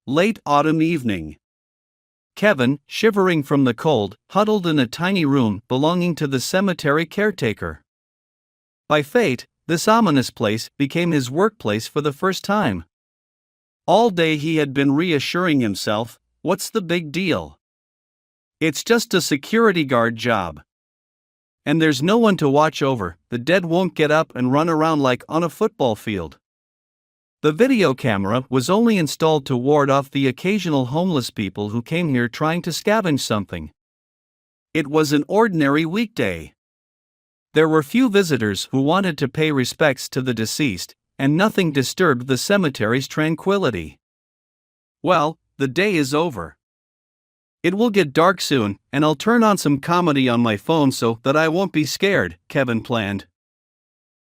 Late autumn evening. Kevin, shivering from the cold, huddled in a tiny room belonging to the cemetery caretaker. By fate, this ominous place became his workplace for the first time. All day he had been reassuring himself, what's the big deal? It's just a security guard job. And there's no one to watch over, the dead won't get up and run around like on a football field. The video camera was only installed to ward off the occasional homeless people who came here trying to scavenge something. It was an ordinary weekday. There were few visitors who wanted to pay respects to the deceased, and nothing disturbed the cemetery's tranquility. Well, the day is over. It will get dark soon, and I'll turn on some comedy on my phone so that I won't be scared, Kevin planned.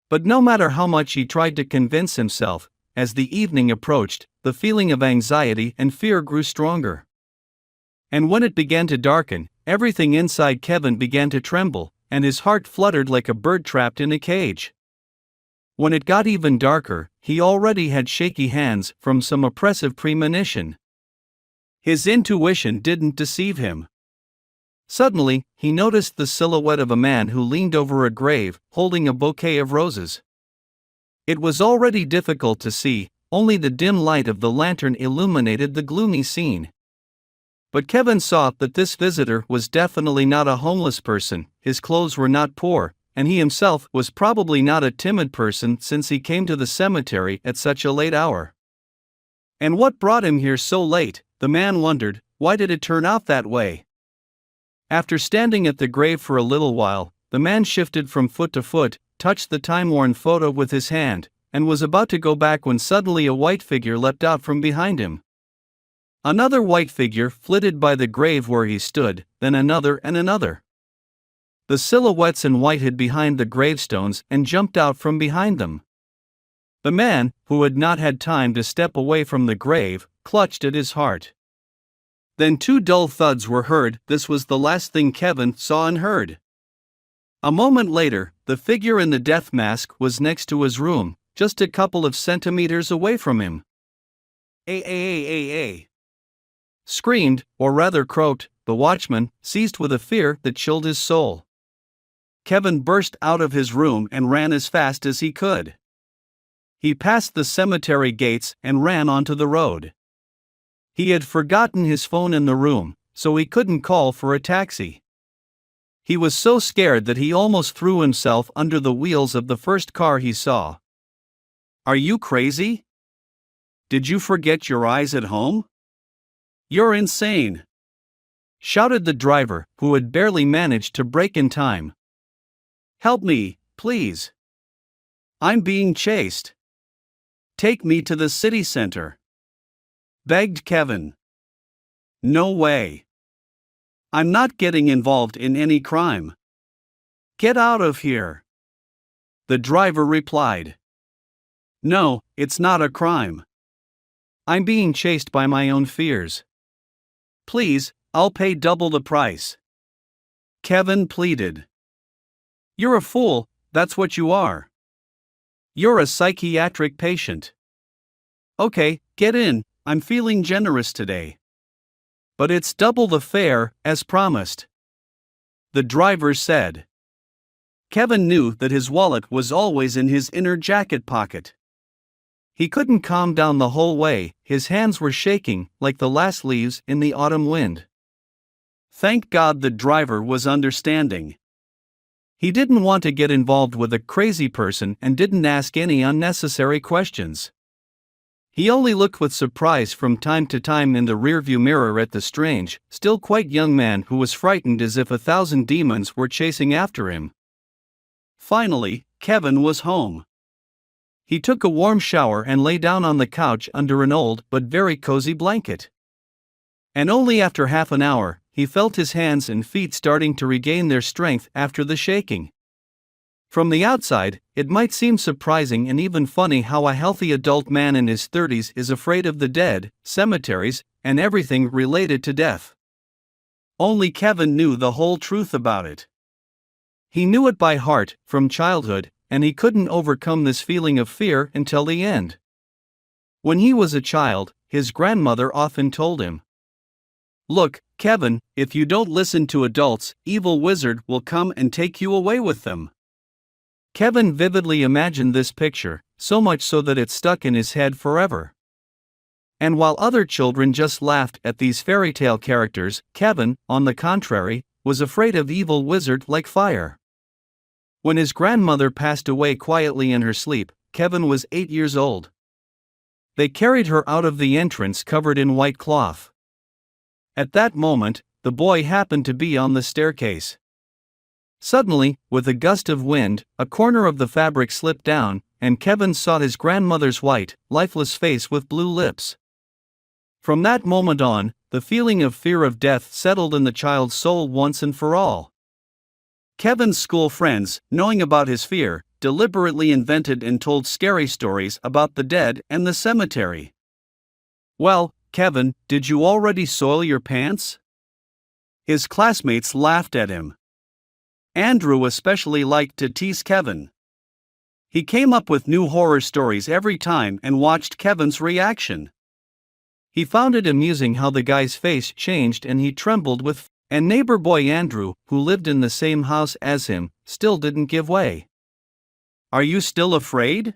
But no matter how much he tried to convince himself, as the evening approached, the feeling of anxiety and fear grew stronger. And when it began to darken, everything inside Kevin began to tremble, and his heart fluttered like a bird trapped in a cage. When it got even darker, he already had shaky hands from some oppressive premonition. His intuition didn't deceive him. Suddenly, he noticed the silhouette of a man who leaned over a grave, holding a bouquet of roses. It was already difficult to see, only the dim light of the lantern illuminated the gloomy scene. But Kevin saw that this visitor was definitely not a homeless person, his clothes were not poor, and he himself was probably not a timid person since he came to the cemetery at such a late hour. And what brought him here so late, the man wondered, why did it turn out that way? After standing at the grave for a little while, the man shifted from foot to foot, touched the time-worn photo with his hand, and was about to go back when suddenly a white figure leapt out from behind him. Another white figure flitted by the grave where he stood, then another and another. The silhouettes in white hid behind the gravestones and jumped out from behind them. The man, who had not had time to step away from the grave, clutched at his heart. Then two dull thuds were heard. This was the last thing Kevin saw and heard. A moment later, the figure in the death mask was next to his room, just a couple of centimeters away from him. "A!" screamed, or rather croaked, the watchman, seized with a fear that chilled his soul. Kevin burst out of his room and ran as fast as he could. He passed the cemetery gates and ran onto the road. He had forgotten his phone in the room, so he couldn't call for a taxi. He was so scared that he almost threw himself under the wheels of the first car he saw. "Are you crazy? Did you forget your eyes at home? You're insane!" shouted the driver, who had barely managed to brake in time. "Help me, please. I'm being chased. Take me to the city center," begged Kevin. "No way. I'm not getting involved in any crime. Get out of here," the driver replied. "No, it's not a crime. I'm being chased by my own fears. Please, I'll pay double the price," Kevin pleaded. "You're a fool, that's what you are. You're a psychiatric patient. Okay, get in, I'm feeling generous today. But it's double the fare, as promised," the driver said. Kevin knew that his wallet was always in his inner jacket pocket. He couldn't calm down the whole way, his hands were shaking like the last leaves in the autumn wind. Thank God the driver was understanding. He didn't want to get involved with a crazy person and didn't ask any unnecessary questions. He only looked with surprise from time to time in the rearview mirror at the strange, still quite young man who was frightened as if 1,000 demons were chasing after him. Finally, Kevin was home. He took a warm shower and lay down on the couch under an old but very cozy blanket. And only after half an hour, he felt his hands and feet starting to regain their strength after the shaking. From the outside, it might seem surprising and even funny how a healthy adult man in his 30s is afraid of the dead, cemeteries, and everything related to death. Only Kevin knew the whole truth about it. He knew it by heart, from childhood, and he couldn't overcome this feeling of fear until the end. When he was a child, his grandmother often told him. "Look, Kevin, if you don't listen to adults, evil wizard will come and take you away with them." Kevin vividly imagined this picture, so much so that it stuck in his head forever. And while other children just laughed at these fairy tale characters, Kevin, on the contrary, was afraid of evil wizard like fire. When his grandmother passed away quietly in her sleep, Kevin was 8 years old. They carried her out of the entrance covered in white cloth. At that moment, the boy happened to be on the staircase. Suddenly, with a gust of wind, a corner of the fabric slipped down, and Kevin saw his grandmother's white, lifeless face with blue lips. From that moment on, the feeling of fear of death settled in the child's soul once and for all. Kevin's school friends, knowing about his fear, deliberately invented and told scary stories about the dead and the cemetery. "Well, Kevin, did you already soil your pants?" His classmates laughed at him. Andrew especially liked to tease Kevin. He came up with new horror stories every time and watched Kevin's reaction. He found it amusing how the guy's face changed and he trembled with. And neighbor boy Andrew, who lived in the same house as him, still didn't give way. "Are you still afraid?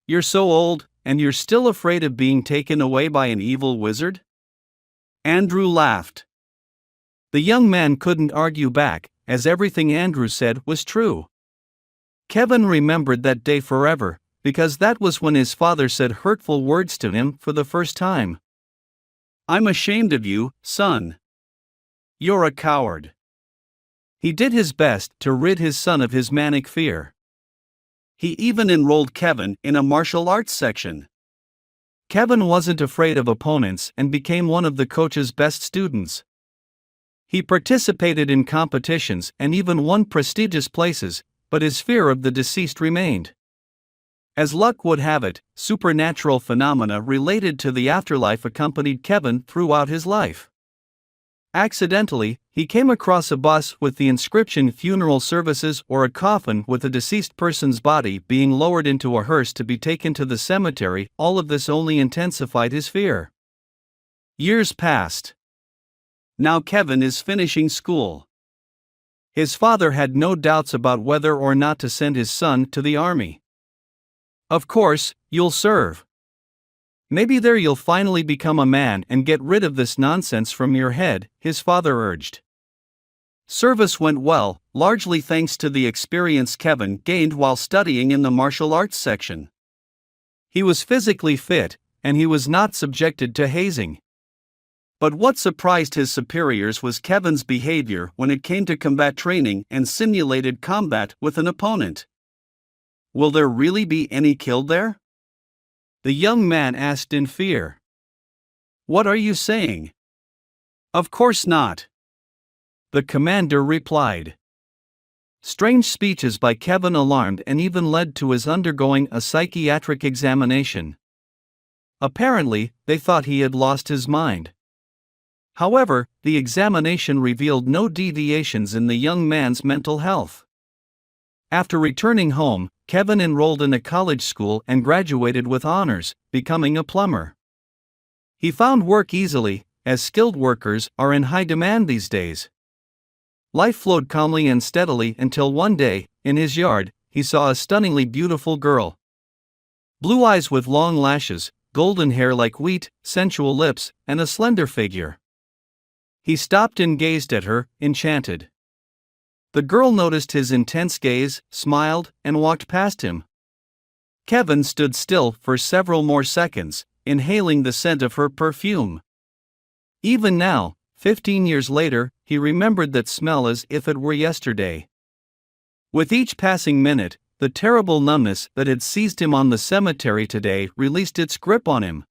You're so old, and you're still afraid of being taken away by an evil wizard?" Andrew laughed. The young man couldn't argue back, as everything Andrew said was true. Kevin remembered that day forever, because that was when his father said hurtful words to him for the first time. "I'm ashamed of you, son. You're a coward." He did his best to rid his son of his manic fear. He even enrolled Kevin in a martial arts section. Kevin wasn't afraid of opponents and became one of the coach's best students. He participated in competitions and even won prestigious places, but his fear of the deceased remained. As luck would have it, supernatural phenomena related to the afterlife accompanied Kevin throughout his life. Accidentally, he came across a bus with the inscription "funeral services" or a coffin with a deceased person's body being lowered into a hearse to be taken to the cemetery. All of this only intensified his fear. Years passed. Now Kevin is finishing school. His father had no doubts about whether or not to send his son to the army. "Of course, you'll serve. Maybe there you'll finally become a man and get rid of this nonsense from your head," his father urged. Service went well, largely thanks to the experience Kevin gained while studying in the martial arts section. He was physically fit, and he was not subjected to hazing. But what surprised his superiors was Kevin's behavior when it came to combat training and simulated combat with an opponent. "Will there really be any killed there?" the young man asked in fear. "What are you saying?" "Of course not," the commander replied. Strange speeches by Kevin alarmed and even led to his undergoing a psychiatric examination. Apparently, they thought he had lost his mind. However, the examination revealed no deviations in the young man's mental health. After returning home, Kevin enrolled in a college school and graduated with honors, becoming a plumber. He found work easily, as skilled workers are in high demand these days. Life flowed calmly and steadily until one day, in his yard, he saw a stunningly beautiful girl. Blue eyes with long lashes, golden hair like wheat, sensual lips, and a slender figure. He stopped and gazed at her, enchanted. The girl noticed his intense gaze, smiled, and walked past him. Kevin stood still for several more seconds, inhaling the scent of her perfume. Even now, 15 years later, he remembered that smell as if it were yesterday. With each passing minute, the terrible numbness that had seized him on the cemetery today released its grip on him.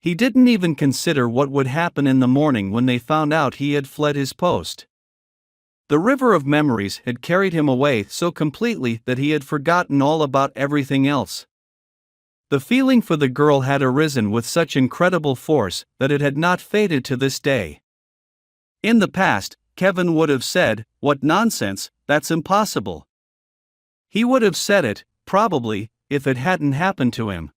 He didn't even consider what would happen in the morning when they found out he had fled his post. The river of memories had carried him away so completely that he had forgotten all about everything else. The feeling for the girl had arisen with such incredible force that it had not faded to this day. In the past, Kevin would have said, "What nonsense, that's impossible." He would have said it, probably, if it hadn't happened to him.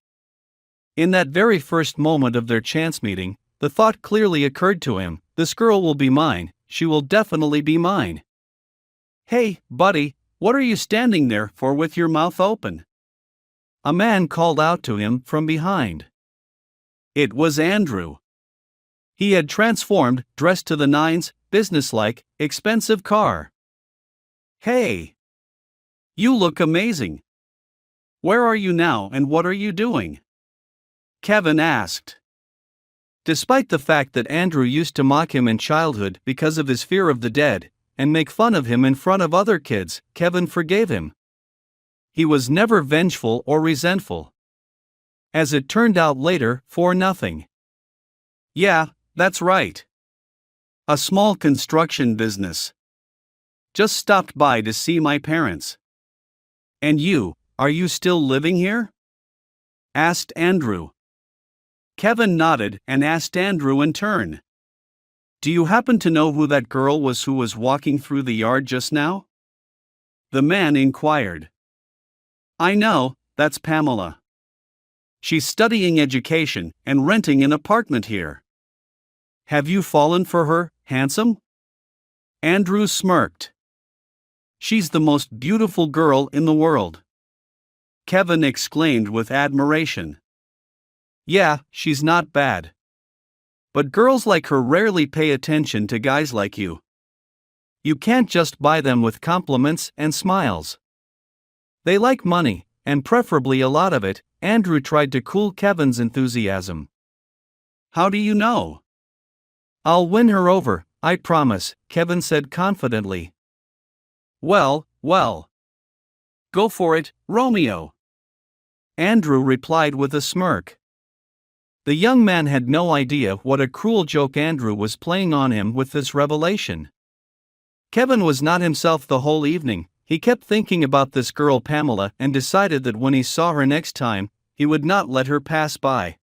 In that very first moment of their chance meeting, the thought clearly occurred to him, this girl will be mine, she will definitely be mine. Hey, buddy, what are you standing there for with your mouth open? A man called out to him from behind. It was Andrew. He had transformed, dressed to the nines, businesslike, expensive car. Hey! You look amazing. Where are you now and what are you doing? Kevin asked. Despite the fact that Andrew used to mock him in childhood because of his fear of the dead, and make fun of him in front of other kids, Kevin forgave him. He was never vengeful or resentful. As it turned out later, for nothing. Yeah, that's right. A small construction business. Just stopped by to see my parents. And you, are you still living here? Asked Andrew. Kevin nodded and asked Andrew in turn. Do you happen to know who that girl was who was walking through the yard just now? The man inquired. I know, that's Pamela. She's studying education and renting an apartment here. Have you fallen for her, handsome? Andrew smirked. She's the most beautiful girl in the world. Kevin exclaimed with admiration. Yeah, she's not bad. But girls like her rarely pay attention to guys like you. You can't just buy them with compliments and smiles. They like money, and preferably a lot of it. Andrew tried to cool Kevin's enthusiasm. How do you know? I'll win her over, I promise, Kevin said confidently. Well. Go for it, Romeo. Andrew replied with a smirk. The young man had no idea what a cruel joke Andrew was playing on him with this revelation. Kevin was not himself the whole evening. He kept thinking about this girl Pamela and decided that when he saw her next time, he would not let her pass by.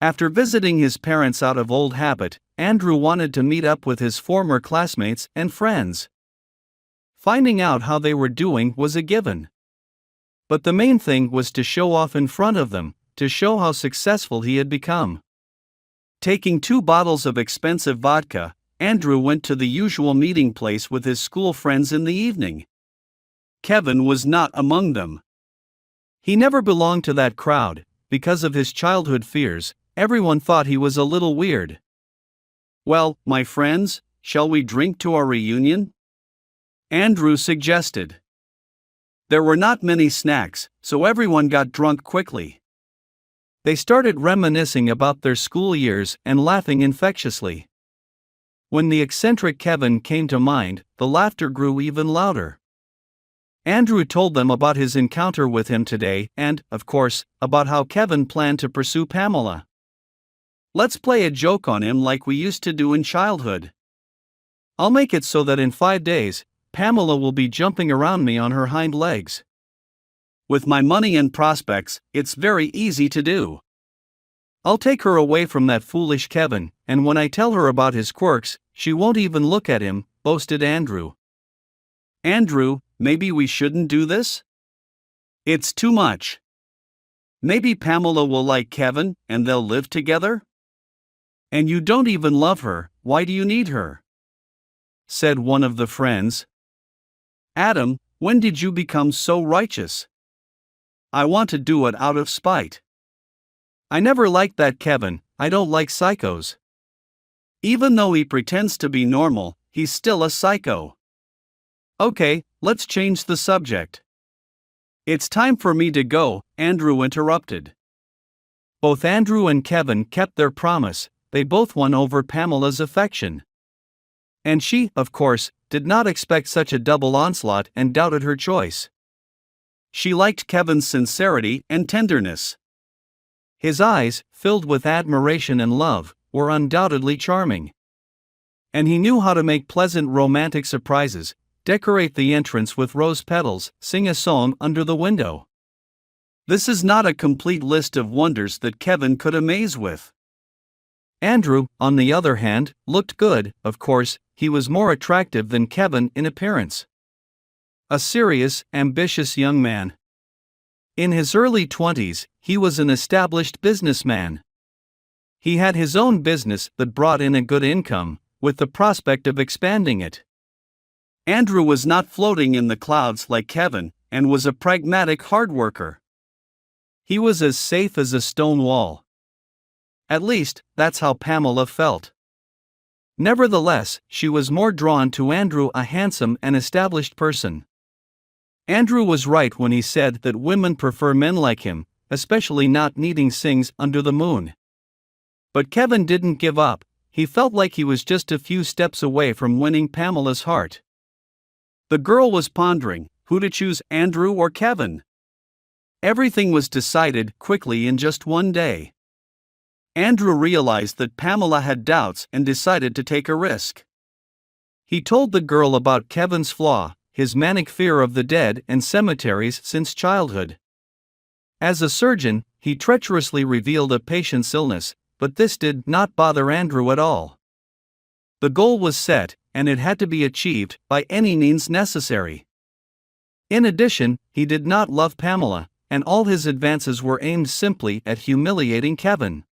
After visiting his parents out of old habit, Andrew wanted to meet up with his former classmates and friends. Finding out how they were doing was a given. But the main thing was to show off in front of them, to show how successful he had become. Taking 2 bottles of expensive vodka, Andrew went to the usual meeting place with his school friends in the evening. Kevin was not among them. He never belonged to that crowd. Because of his childhood fears, everyone thought he was a little weird. Well, my friends, shall we drink to our reunion? Andrew suggested. There were not many snacks, so everyone got drunk quickly. They started reminiscing about their school years and laughing infectiously. When the eccentric Kevin came to mind, the laughter grew even louder. Andrew told them about his encounter with him today and, of course, about how Kevin planned to pursue Pamela. Let's play a joke on him like we used to do in childhood. I'll make it so that in 5 days, Pamela will be jumping around me on her hind legs. With my money and prospects, it's very easy to do. I'll take her away from that foolish Kevin, and when I tell her about his quirks, she won't even look at him, boasted Andrew. Andrew, maybe we shouldn't do this? It's too much. Maybe Pamela will like Kevin, and they'll live together? And you don't even love her, why do you need her? Said one of the friends. Adam, when did you become so righteous? I want to do it out of spite. I never liked that Kevin, I don't like psychos. Even though he pretends to be normal, he's still a psycho. Okay, let's change the subject. It's time for me to go, Andrew interrupted. Both Andrew and Kevin kept their promise, they both won over Pamela's affection. And she, of course, did not expect such a double onslaught and doubted her choice. She liked Kevin's sincerity and tenderness. His eyes, filled with admiration and love, were undoubtedly charming. And he knew how to make pleasant romantic surprises, decorate the entrance with rose petals, sing a song under the window. This is not a complete list of wonders that Kevin could amaze with. Andrew, on the other hand, looked good. Of course, he was more attractive than Kevin in appearance. A serious, ambitious young man. In his early 20s, he was an established businessman. He had his own business that brought in a good income, with the prospect of expanding it. Andrew was not floating in the clouds like Kevin, and was a pragmatic hard worker. He was as safe as a stone wall. At least, that's how Pamela felt. Nevertheless, she was more drawn to Andrew, a handsome and established person. Andrew was right when he said that women prefer men like him, especially not needing things under the moon. But Kevin didn't give up. He felt like he was just a few steps away from winning Pamela's heart. The girl was pondering who to choose, Andrew or Kevin. Everything was decided quickly in just one day. Andrew realized that Pamela had doubts and decided to take a risk. He told the girl about Kevin's flaw, his manic fear of the dead and cemeteries since childhood. As a surgeon, he treacherously revealed a patient's illness, but this did not bother Andrew at all. The goal was set, and it had to be achieved by any means necessary. In addition, he did not love Pamela, and all his advances were aimed simply at humiliating Kevin.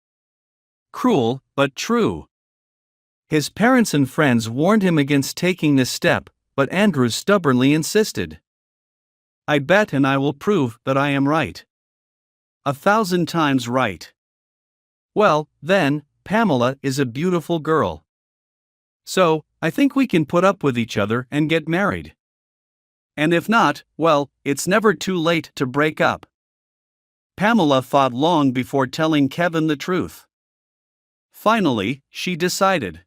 Cruel, but true. His parents and friends warned him against taking this step, but Andrew stubbornly insisted. "I bet and I will prove that I am right. 1,000 times right." "Well, then, Pamela is a beautiful girl. So, I think we can put up with each other and get married. And if not, well, it's never too late to break up." Pamela thought long before telling Kevin the truth. Finally, she decided.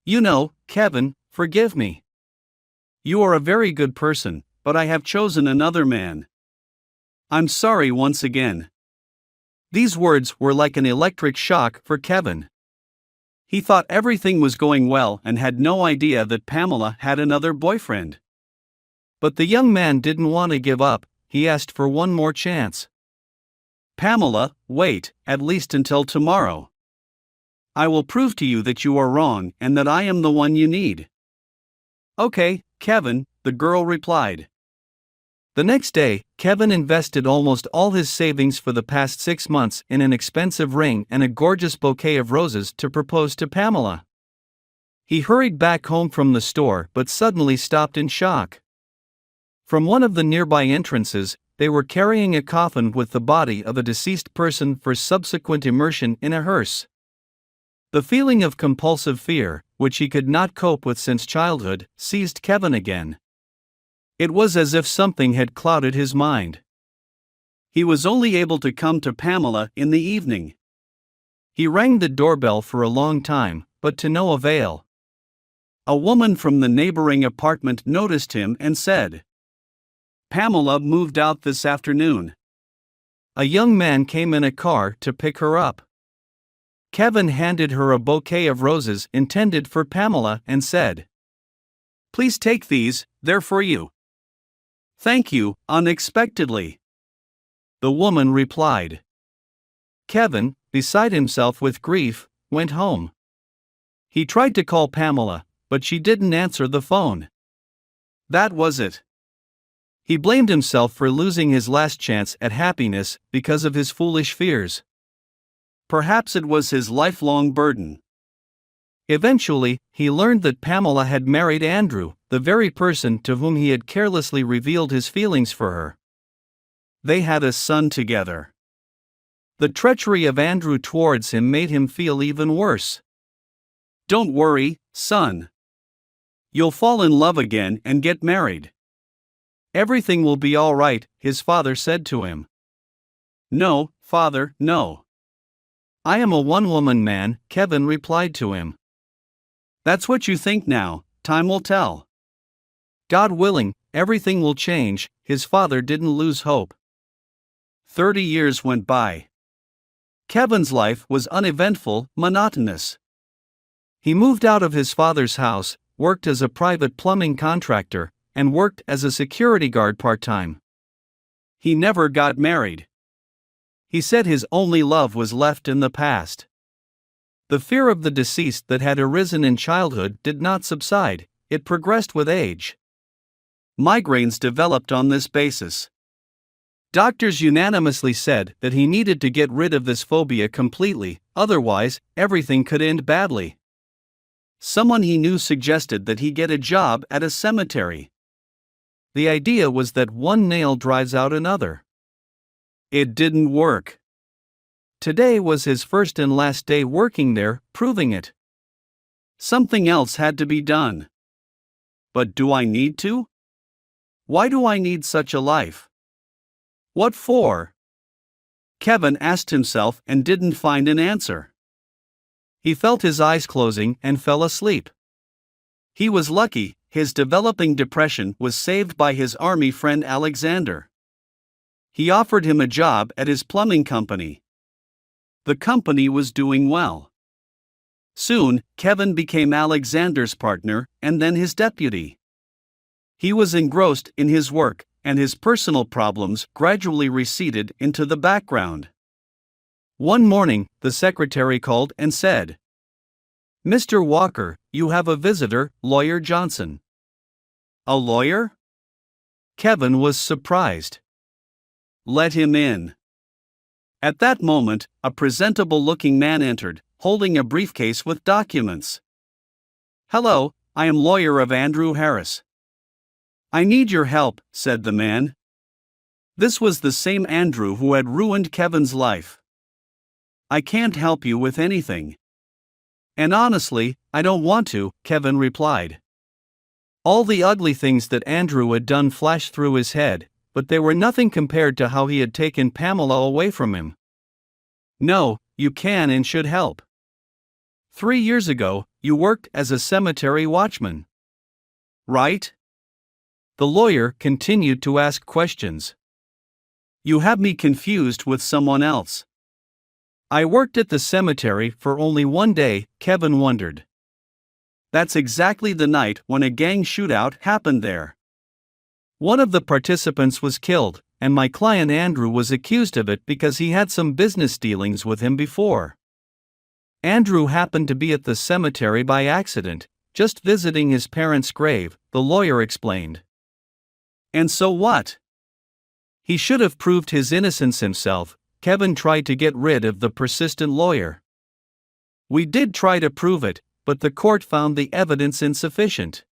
"You know, Kevin, forgive me. You are a very good person, but I have chosen another man. I'm sorry once again." These words were like an electric shock for Kevin. He thought everything was going well and had no idea that Pamela had another boyfriend. But the young man didn't want to give up. He asked for one more chance. "Pamela, wait, at least until tomorrow. I will prove to you that you are wrong and that I am the one you need." "Okay, Kevin," the girl replied. The next day, Kevin invested almost all his savings for the past 6 months in an expensive ring and a gorgeous bouquet of roses to propose to Pamela. He hurried back home from the store but suddenly stopped in shock. From one of the nearby entrances, they were carrying a coffin with the body of a deceased person for subsequent immersion in a hearse. The feeling of compulsive fear, which he could not cope with since childhood, seized Kevin again. It was as if something had clouded his mind. He was only able to come to Pamela in the evening. He rang the doorbell for a long time, but to no avail. A woman from the neighboring apartment noticed him and said, "Pamela moved out this afternoon." A young man came in a car to pick her up. Kevin handed her a bouquet of roses intended for Pamela and said, "Please take these, they're for you." "Thank you," unexpectedly. The woman replied. Kevin, beside himself with grief, went home. He tried to call Pamela, but she didn't answer the phone. That was it. He blamed himself for losing his last chance at happiness because of his foolish fears. Perhaps it was his lifelong burden. Eventually, he learned that Pamela had married Andrew, the very person to whom he had carelessly revealed his feelings for her. They had a son together. The treachery of Andrew towards him made him feel even worse. "Don't worry, son. You'll fall in love again and get married. Everything will be all right," his father said to him. "No, father, no. I am a one-woman man," Kevin replied to him. "That's what you think now, time will tell. God willing, everything will change." His father didn't lose hope. 30 years went by. Kevin's life was uneventful, monotonous. He moved out of his father's house, worked as a private plumbing contractor, and worked as a security guard part-time. He never got married. He said his only love was left in the past. The fear of the deceased that had arisen in childhood did not subside, it progressed with age. Migraines developed on this basis. Doctors unanimously said that he needed to get rid of this phobia completely, otherwise, everything could end badly. Someone he knew suggested that he get a job at a cemetery. The idea was that one nail drives out another. It didn't work. Today was his first and last day working there, proving it. Something else had to be done. But do I need to? Why do I need such a life? What for? Kevin asked himself and didn't find an answer. He felt his eyes closing and fell asleep. He was lucky, his developing depression was saved by his army friend Alexander. He offered him a job at his plumbing company. The company was doing well. Soon, Kevin became Alexander's partner and then his deputy. He was engrossed in his work, and his personal problems gradually receded into the background. One morning, the secretary called and said, "Mr. Walker, you have a visitor, Lawyer Johnson." "A lawyer?" Kevin was surprised. "Let him in." At that moment, a presentable-looking man entered, holding a briefcase with documents. "Hello, I am lawyer of Andrew Harris." "I need your help," said the man. This was the same Andrew who had ruined Kevin's life. "I can't help you with anything." "And honestly, I don't want to," Kevin replied. All the ugly things that Andrew had done flashed through his head, but they were nothing compared to how he had taken Pamela away from him. "No, you can and should help. 3 years ago, you worked as a cemetery watchman. Right?" The lawyer continued to ask questions. "You have me confused with someone else." "I worked at the cemetery for only one day," Kevin wondered. "That's exactly the night when a gang shootout happened there. One of the participants was killed, and my client Andrew was accused of it because he had some business dealings with him before. Andrew happened to be at the cemetery by accident, just visiting his parents' grave," the lawyer explained. "And so what?" He should have proved his innocence himself. Kevin tried to get rid of the persistent lawyer. "We did try to prove it, but the court found the evidence insufficient.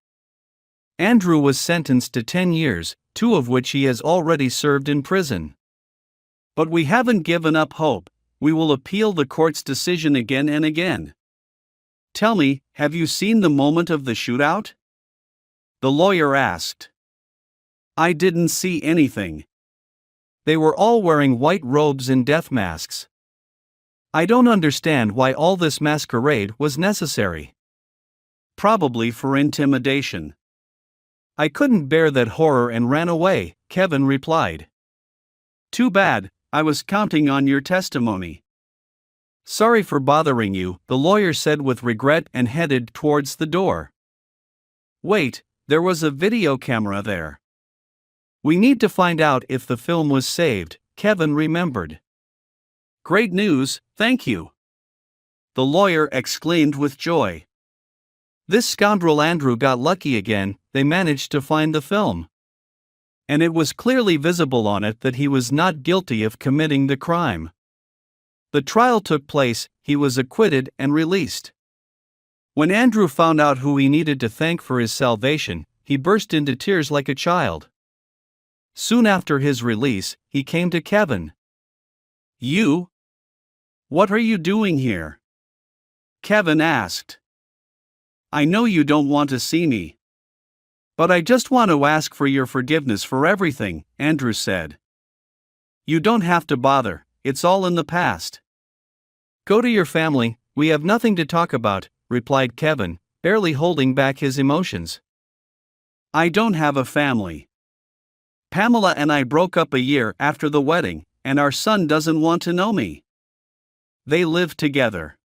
Andrew was sentenced to 10 years, 2 of which he has already served in prison. But we haven't given up hope. We will appeal the court's decision again and again." "Tell me, have you seen the moment of the shootout?" the lawyer asked. "I didn't see anything. They were all wearing white robes and death masks. I don't understand why all this masquerade was necessary." "Probably for intimidation." "I couldn't bear that horror and ran away," Kevin replied. "Too bad, I was counting on your testimony." "Sorry for bothering you," the lawyer said with regret and headed towards the door. "Wait, there was a video camera there. We need to find out if the film was saved," Kevin remembered. "Great news, thank you," the lawyer exclaimed with joy. This scoundrel Andrew got lucky again. They managed to find the film. And it was clearly visible on it that he was not guilty of committing the crime. The trial took place, he was acquitted and released. When Andrew found out who he needed to thank for his salvation, he burst into tears like a child. Soon after his release, he came to Kevin. "You? What are you doing here?" Kevin asked. "I know you don't want to see me. But I just want to ask for your forgiveness for everything," Andrew said. "You don't have to bother, it's all in the past." "Go to your family, we have nothing to talk about," replied Kevin, barely holding back his emotions. "I don't have a family. Pamela and I broke up a year after the wedding, and our son doesn't want to know me. They live together.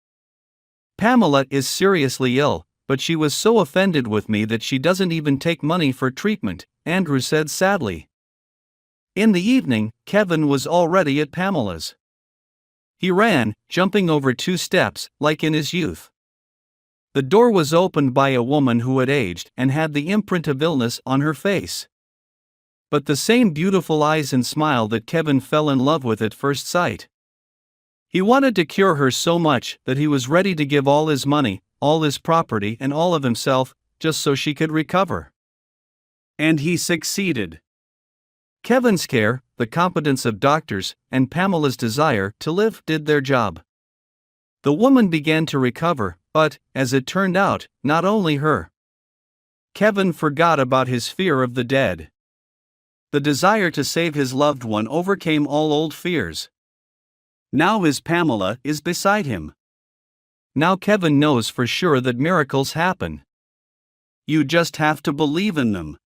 Pamela is seriously ill, but she was so offended with me that she doesn't even take money for treatment," Andrew said sadly. In the evening, Kevin was already at Pamela's. He ran, jumping over 2 steps, like in his youth. The door was opened by a woman who had aged and had the imprint of illness on her face. but the same beautiful eyes and smile that Kevin fell in love with at first sight. He wanted to cure her so much that he was ready to give all his money, all his property, and all of himself, just so she could recover. And he succeeded. Kevin's care, the competence of doctors, and Pamela's desire to live did their job. The woman began to recover, but, as it turned out, not only her. Kevin forgot about his fear of the dead. The desire to save his loved one overcame all old fears. Now his Pamela is beside him. Now Kevin knows for sure that miracles happen. You just have to believe in them.